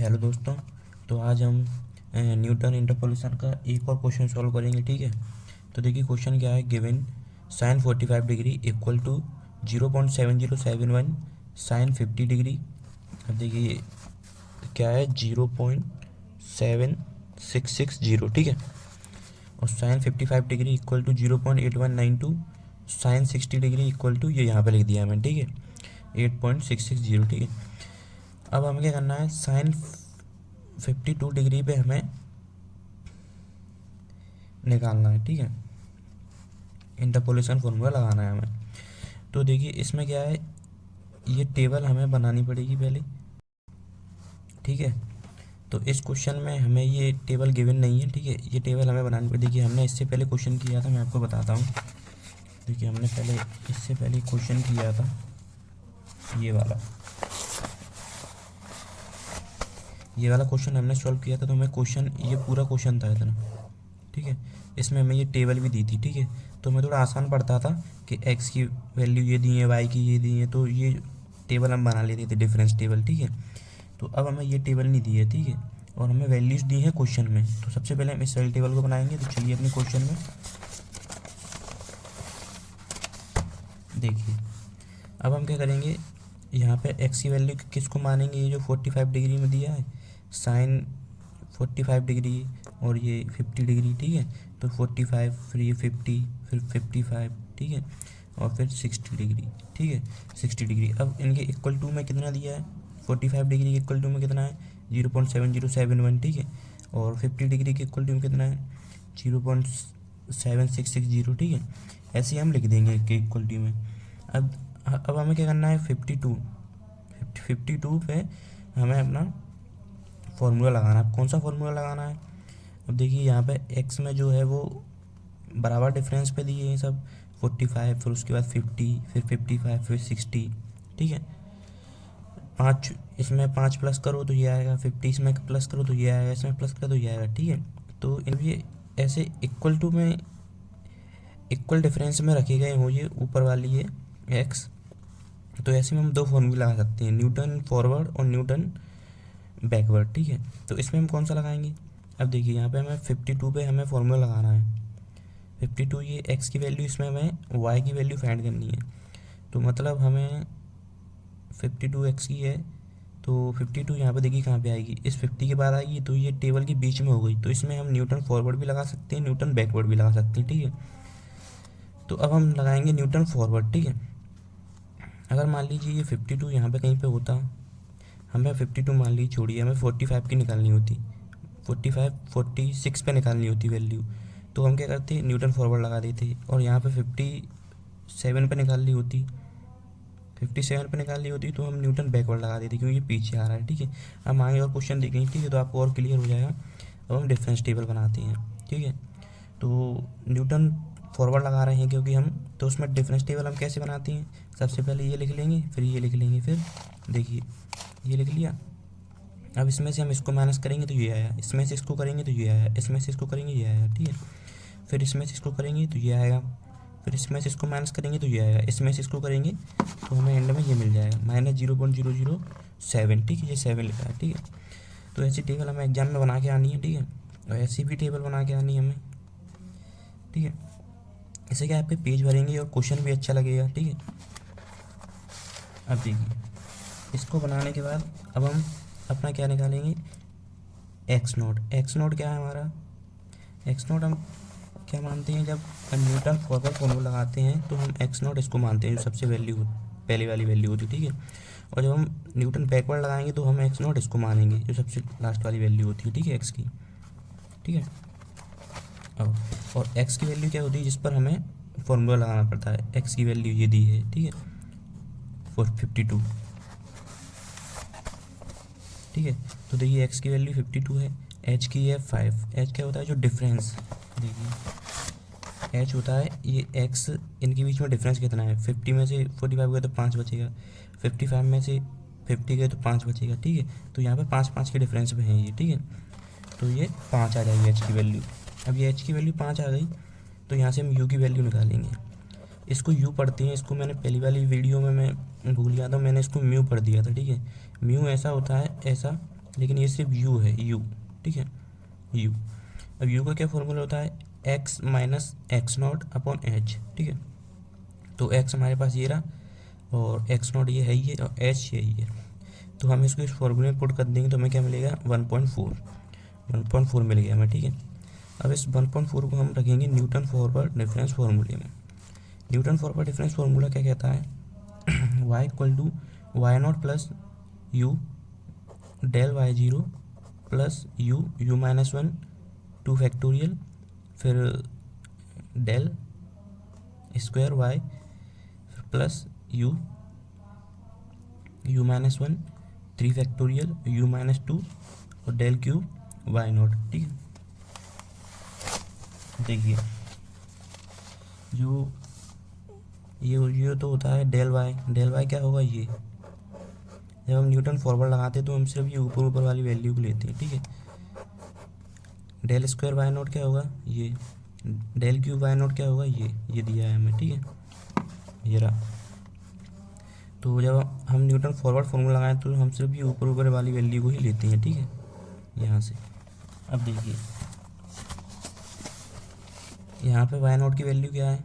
Hello दोस्तों। तो आज हम न्यूटन इंटरपोलेशन का एक और क्वेश्चन सॉल्व करेंगे। ठीक है। तो देखिए क्वेश्चन क्या है। Given sine 45 degree equal to 0.7071 sine 50 degree. अब देखिए क्या है 0.7660। ठीक है। और sine 55 degree equal to 0.8192 sine 60 degree equal to ये यहाँ पे लिख दिया है मैंने। ठीक है 8.660। ठीक है। अब हमें क्या करना है, साइन 52 डिग्री पे हमें निकालना है। ठीक है। इंटरपोलेशन फॉर्मूला लगाना है हमें। तो देखिए इसमें क्या है, ये टेबल हमें बनानी पड़ेगी पहले। ठीक है। तो इस क्वेश्चन में हमें ये टेबल गिवन नहीं है। ठीक है। ये टेबल हमें बनानी पड़ेगी। देखिए हमने इससे पहले क्वेश्चन किया था, मैं आपको बताता हूँ। देखिए हमने इससे पहले क्वेश्चन किया था ये वाला क्वेश्चन हमने सॉल्व किया था। तो हमें क्वेश्चन, ये पूरा क्वेश्चन था इतना। ठीक है। इसमें हमें ये टेबल भी दी थी। ठीक है। तो हमें थोड़ा आसान पड़ता था कि एक्स की वैल्यू ये दी है, वाई की ये दी है, तो ये टेबल हम बना लेते थे, डिफरेंस टेबल। ठीक है। तो अब हमें ये टेबल नहीं दी है। ठीक है। और हमें वैल्यूज़ दी है क्वेश्चन में। तो सबसे पहले हम इस वाले टेबल को बनाएंगे। तो चलिए अपने क्वेश्चन में देखिए। अब हम क्या करेंगे, यहाँ पे एक्स की वैल्यू किसको मानेंगे, ये जो 45 डिग्री में दिया है साइन 45 डिग्री और ये 50 डिग्री। ठीक है। तो 45 फिर ये 50 फिर 55। ठीक है। और फिर 60 डिग्री। ठीक है 60 डिग्री। अब इनके इक्वल टू में कितना दिया है, 45 डिग्री के इक्वल टू में कितना है 0.7071। ठीक है। और 50 डिग्री के इक्वल टू में कितना है 0.7660। ठीक है। ऐसे ही हम लिख देंगे के इक्वल टू में। अब हमें क्या करना है, 52 पे हमें अपना फॉर्मूला लगाना है। कौन सा फॉर्मूला लगाना है, अब देखिए यहाँ पे एक्स में जो है वो बराबर डिफरेंस पे दिए हैं सब। 45 फिर उसके बाद 50 फिर 55 फिर 60। ठीक है। 5 इसमें 5 प्लस करो तो ये आएगा, 50 इसमें प्लस करो तो ये आएगा, इसमें प्लस करो तो ये आएगा। ठीक है। तो ये ऐसे इक्वल टू में, इक्वल डिफरेंस में रखे गए हों ये ऊपर वाली ये एक्स। तो ऐसे में हम दो फॉर्मूला लगा सकते हैं, न्यूटन फॉरवर्ड और न्यूटन बैकवर्ड। ठीक है। तो इसमें हम कौन सा लगाएंगे, अब देखिए यहाँ पे हमें 52 पे हमें फॉर्मूला लगाना है। 52 ये एक्स की वैल्यू, इसमें हमें वाई की वैल्यू फाइंड करनी है। तो मतलब हमें 52 एक्स की है, तो 52 यहाँ पे देखिए कहाँ पे आएगी, इस 50 के बाद आएगी। तो ये टेबल के बीच में हो गई। तो इसमें हम न्यूटन फॉरवर्ड भी लगा सकते हैं, न्यूटन बैकवर्ड भी लगा सकते हैं। ठीक है। तो अब हम लगाएंगे न्यूटन फॉरवर्ड। ठीक है। अगर मान लीजिए ये 52 यहाँ पे कहीं पे होता, हमें 52 मान लीजिए छोड़िए, हमें 45 की निकालनी होती, 46 पे निकालनी होती वैल्यू। तो हम क्या करते, न्यूटन फॉरवर्ड लगा देते। और यहाँ पे 57 पे निकालनी होती, 57 पे निकालनी होती तो हम न्यूटन बैकवर्ड लगा देते, क्योंकि ये पीछे आ रहा है। ठीक है। हम आगे और क्वेश्चन देखेंगे। ठीक है। तो आपको और क्लियर हो जाएगा। अब हम डिफरेंस टेबल बनाते हैं। ठीक है। तो न्यूटन फॉरवर्ड लगा रहे हैं क्योंकि हम, तो उसमें डिफरेंस टेबल हम कैसे बनाते हैं, सबसे पहले ये लिख लेंगे, फिर ये लिख लेंगे, फिर देखिए ये लिख लिया। अब इसमें से हम इसको माइनस करेंगे तो ये आया, इसमें से इसको करेंगे तो ये आया, इसमें से इसको करेंगे ये आया। ठीक है। फिर इसमें से इसको करेंगे तो ये आएगा, फिर इसमें से इसको माइनस करेंगे तो ये आएगा, इसमें से इसको करेंगे तो हमें एंड में ये मिल जाएगा -0.007। ठीक है। ये 7 लिखा है। ठीक है। तो ऐसी टेबल हमें एग्जाम में बना के आनी है। ठीक है। और ऐसी भी टेबल बना के आनी है हमें। ठीक है। इससे क्या आपके पेज भरेंगे और क्वेश्चन भी अच्छा लगेगा। ठीक है। अब देखिए इसको बनाने के बाद अब हम अपना क्या निकालेंगे, एक्स नोट। एक्स नोट क्या है हमारा, एक्स नोट हम क्या मानते हैं, जब न्यूटन फॉरवर्ड फॉर्मूला लगाते हैं तो हम एक्स नोट इसको मानते हैं, जो सबसे वैल्यू पहले वाली वैल्यू होती है। ठीक है। और जब हम न्यूटन बैकवर्ड लगाएंगे तो हम एक्स नोट इसको मानेंगे, जो सबसे लास्ट वाली वैल्यू होती है। ठीक है, एक्स की। ठीक है। अब और एक्स की वैल्यू क्या होती है, जिस पर हमें फॉर्मूला लगाना पड़ता है। एक्स की वैल्यू ये दी है। ठीक है 452। ठीक है। तो देखिए एक्स की वैल्यू 52 है, एच की है 5। एच क्या होता है, जो डिफरेंस, देखिए एच होता है ये एक्स, इनके बीच में डिफरेंस कितना है, 50 में से 45 गए तो 5 बचेगा, 55 में से 50 गए तो 5 बचेगा। ठीक है। तो यहाँ पे 5 के डिफरेंस में है ये। ठीक है। तो ये 5 आ जाएगी एच की वैल्यू। अब ये एच की वैल्यू 5 आ गई, तो यहाँ से हम यू की वैल्यू निकालेंगे। इसको यू पढ़ते हैं, इसको मैंने पहली वाली वीडियो में मैं भूल गया था, मैंने इसको म्यू पढ़ दिया था। ठीक है। म्यू ऐसा होता है, ऐसा लेकिन ये सिर्फ u है, u, ठीक है, u। अब u का क्या फॉर्मूला होता है, x minus x not upon H, ठीक है। तो x हमारे पास ये रहा और x नॉट ये है ही है और h यही है। तो हम इसको इस फॉर्मूले में पुट कर देंगे तो हमें क्या मिलेगा, 1.4 मिल गया हमें, ठीक है। अब इस 1.4 को हम रखेंगे न्यूटन फॉरवर्ड डिफरेंस फार्मूले में। न्यूटन फॉरवर्ड डिफरेंस फार्मूला क्या कहता है, y equal to y naught plus u del y zero plus u minus one 2 factorial, फिर del square y plus u minus one 3 factorial u minus 2 और del cube why not, ठीक है। देखिए जो ये तो होता है डेल वाई क्या होगा, ये जब हम न्यूटन फॉरवर्ड लगाते हैं तो हम सिर्फ ये ऊपर ऊपर वाली वैल्यू को लेते हैं, ठीक है। डेल स्क्वायर वाई नॉट क्या होगा, ये डेल क्यूब वाई नॉट क्या होगा, ये दिया है हमें, ठीक है, ये रहा। तो जब हम न्यूटन फॉरवर्ड फॉर्मूला लगाएं तो हम सिर्फ ये ऊपर ऊपर वाली वैल्यू को ही लेते हैं, ठीक है, यहाँ से। अब देखिए यहाँ पे वाई नॉट की वैल्यू क्या है,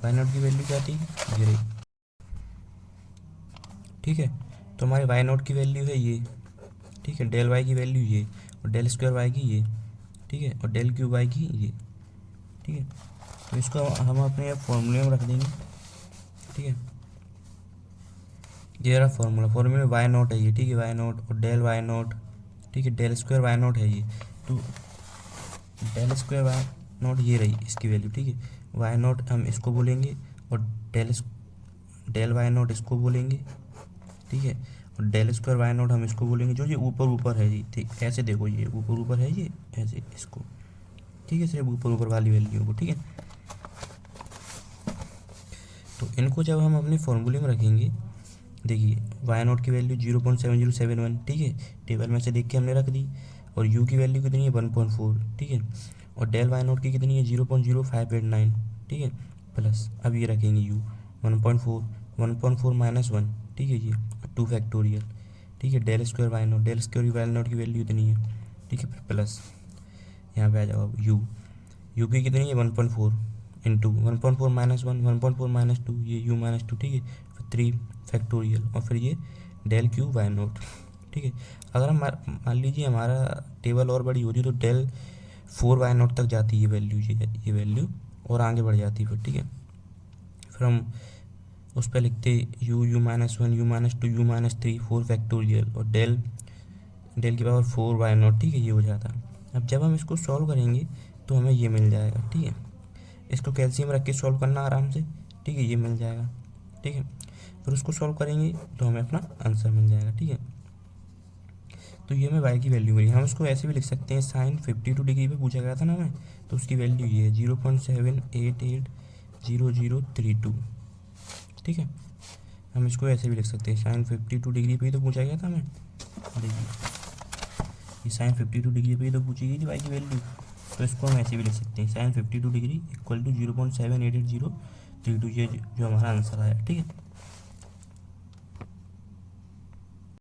वाई नॉट की वैल्यू क्या थी, ये रही, ठीक है। तो हमारे वाई नॉट की वैल्यू है ये, ठीक है, डेल वाई की वैल्यू ये और डेल स्क्वायर वाई की ये, ठीक है, और डेल क्यूब वाई की ये, ठीक है। तो इसको हम अपने फॉर्मूले में रख देंगे, ठीक है। ये रहा फॉर्मूले में वाई नॉट है ये, ठीक है, वाई नॉट और डेल वाई नॉट, ठीक है, डेल स्क्वायर वाई नॉट है ये। तो डेल स्क्वायर वाई नॉट ये रही इसकी वैल्यू, ठीक है। वाई नॉट हम इसको बोलेंगे और डेल वाई नॉट इसको बोलेंगे, ठीक है, और डेल स्क्वायर वाई नॉट हम इसको बोलेंगे, जो ये ऊपर ऊपर है जी, ठीक, ऐसे देखो ये ऊपर ऊपर है ये, ऐसे इसको, ठीक है, सिर्फ ऊपर ऊपर वाली वैल्यू को, ठीक है। तो इनको जब हम अपने फॉर्मूले में रखेंगे, देखिए वाई नॉट की वैल्यू 0.7071, ठीक है, टेबल में से देख के हमने रख दी। और यू की वैल्यू कितनी है 1.4, ठीक है, और डेल वाई नॉट की कितनी है 0.0589, ठीक है, प्लस अब ये रखेंगे यू 1.4 माइनस 1, ठीक है, ये 2 फैक्टोरियल, ठीक है, डेल स्क्वायर वाई नॉट की वैल्यू इतनी है, ठीक है, फिर प्लस यहाँ पे आ जाओ अब यू की कितनी है 1.4 इंटू 1.4 माइनस 1 1.4 माइनस 2, ये यू माइनस 2, ठीक है, फिर 3 फैक्टोरियल और फिर ये डेल क्यूब वाई नॉट, ठीक है। अगर हम मान लीजिए हमारा टेबल और बड़ी होती तो डेल 4 वाई नॉट तक जाती है वैल्यू, ये वैल्यू और आगे बढ़ जाती फिर, ठीक है। फिर हम उस पर लिखते you minus 1 you minus 2 you minus 3 4 factorial और डेल की पावर 4 वाई नॉट, ठीक है, ये हो जाता। अब जब हम इसको सॉल्व करेंगे तो हमें ये मिल जाएगा, ठीक है। इसको कैल्शियम रख के सॉल्व करना आराम से, ठीक है, ये मिल जाएगा, ठीक है। फिर उसको सॉल्व करेंगे तो हमें अपना आंसर मिल जाएगा, ठीक है। तो ये हमें वाई की वैल्यू मिली। हम उसको ऐसे भी लिख सकते हैं, साइन 52 डिग्री पे पूछा गया था ना हमें, तो उसकी वैल्यू ये है 0.7880032, ठीक है। हम इसको ऐसे भी लिख सकते हैं, साइन 52 डिग्री पे ही तो पूछा गया था हमें, देखिए ये साइन 52 डिग्री पे ही तो पूछी गई थी वाई की वैल्यू, तो इसको हम ऐसे भी लिख सकते हैं, साइन 52 डिग्री इक्वल टू 0.788032, ये जो हमारा आंसर आया, ठीक है।